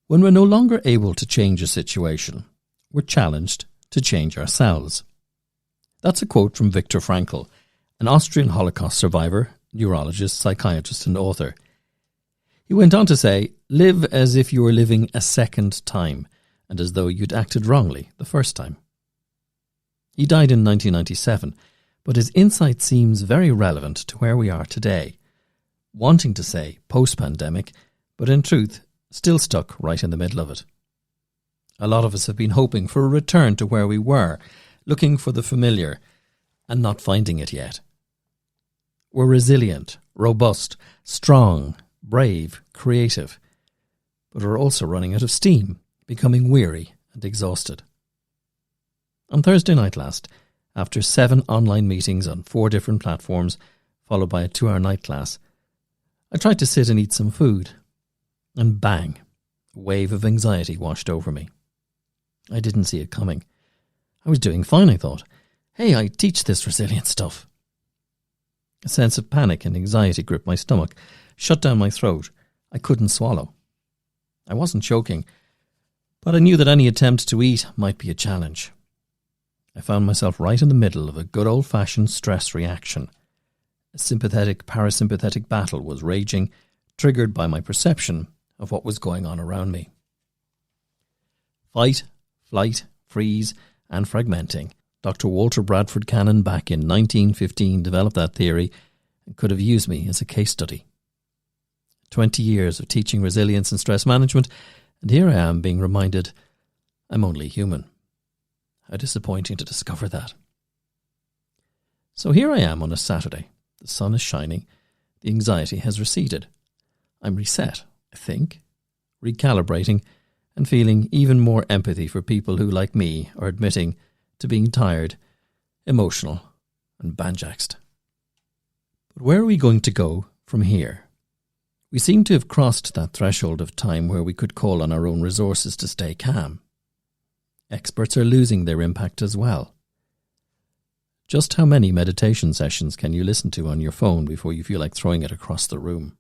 When we're no longer able to change a situation, we're challenged to change ourselves. That's a quote from Viktor Frankl, an Austrian Holocaust survivor, neurologist, psychiatrist and author. He went on to say, live as if you were living a second time and as though you'd acted wrongly the first time. He died in 1997, but his insight seems very relevant to where we are today, wanting to say post-pandemic, but in truth still stuck right in the middle of it. A lot of us have been hoping for a return to where we were, looking for the familiar and not finding it yet. We're resilient, robust, strong, brave, creative, but we're also running out of steam, becoming weary and exhausted. On Thursday night last, after 7 online meetings on 4 different platforms, followed by a 2-hour night class, I tried to sit and eat some food, and bang, a wave of anxiety washed over me. I didn't see it coming. I was doing fine, I thought. Hey, I teach this resilient stuff. A sense of panic and anxiety gripped my stomach, shut down my throat. I couldn't swallow. I wasn't choking, but I knew that any attempt to eat might be a challenge. I found myself right in the middle of a good old-fashioned stress reaction. A sympathetic-parasympathetic battle was raging, triggered by my perception of what was going on around me. Fight, flight, freeze, and fragmenting. Dr. Walter Bradford Cannon back in 1915 developed that theory and could have used me as a case study. 20 years of teaching resilience and stress management, and here I am being reminded I'm only human. How disappointing to discover that. So here I am on a Saturday. The sun is shining. The anxiety has receded. I'm reset, I think, recalibrating and feeling even more empathy for people who, like me, are admitting to being tired, emotional and banjaxed. But where are we going to go from here? We seem to have crossed that threshold of time where we could call on our own resources to stay calm. Experts are losing their impact as well. Just how many meditation sessions can you listen to on your phone before you feel like throwing it across the room?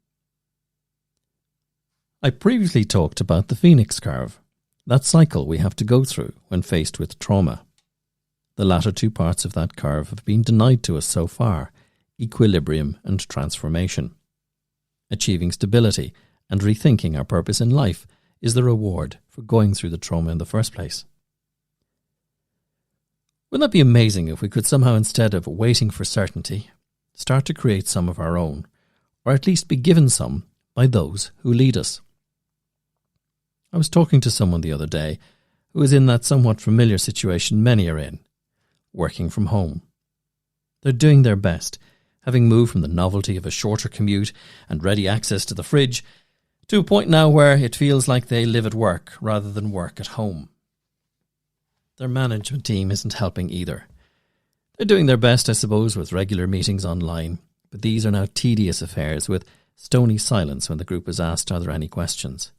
I previously talked about the Phoenix curve, that cycle we have to go through when faced with trauma. The latter 2 parts of that curve have been denied to us so far, equilibrium and transformation. Achieving stability and rethinking our purpose in life is the reward for going through the trauma in the first place. Wouldn't that be amazing if we could somehow, instead of waiting for certainty, start to create some of our own, or at least be given some by those who lead us? I was talking to someone the other day who is in that somewhat familiar situation many are in, working from home. They're doing their best, having moved from the novelty of a shorter commute and ready access to the fridge to a point now where it feels like they live at work rather than work at home. Their management team isn't helping either. They're doing their best, I suppose, with regular meetings online, but these are now tedious affairs with stony silence when the group is asked are there any questions.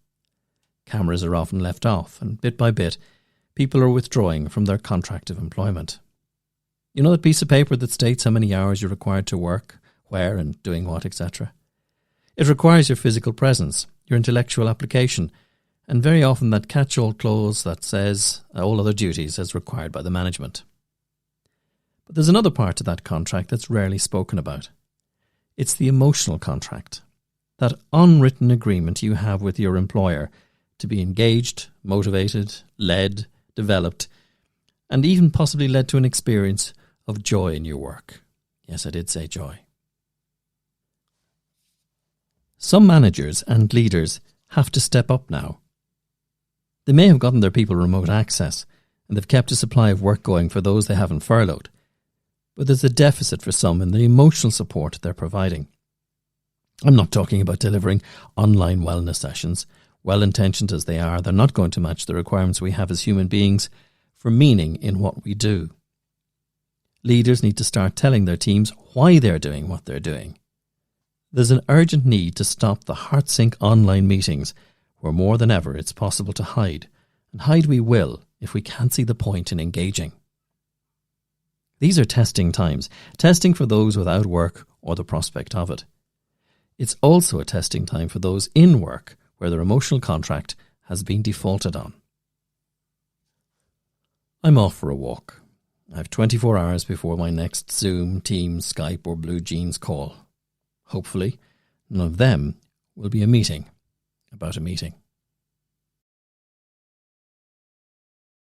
Cameras are often left off, and bit by bit, people are withdrawing from their contract of employment. You know that piece of paper that states how many hours you're required to work, where and doing what, etc.? It requires your physical presence, your intellectual application, and very often that catch-all clause that says all other duties as required by the management. But there's another part to that contract that's rarely spoken about. It's the emotional contract, that unwritten agreement you have with your employer to be engaged, motivated, led, developed, and even possibly led to an experience of joy in your work. Yes, I did say joy. Some managers and leaders have to step up now. They may have gotten their people remote access, and they've kept a supply of work going for those they haven't furloughed. But there's a deficit for some in the emotional support they're providing. I'm not talking about delivering online wellness sessions. Well-intentioned as they are, they're not going to match the requirements we have as human beings for meaning in what we do. Leaders need to start telling their teams why they're doing what they're doing. There's an urgent need to stop the heart-sink online meetings where more than ever it's possible to hide, and hide we will if we can't see the point in engaging. These are testing times, testing for those without work or the prospect of it. It's also a testing time for those in work where their emotional contract has been defaulted on. I'm off for a walk. I have 24 hours before my next Zoom, Teams, Skype or Blue Jeans call. Hopefully, none of them will be a meeting about a meeting.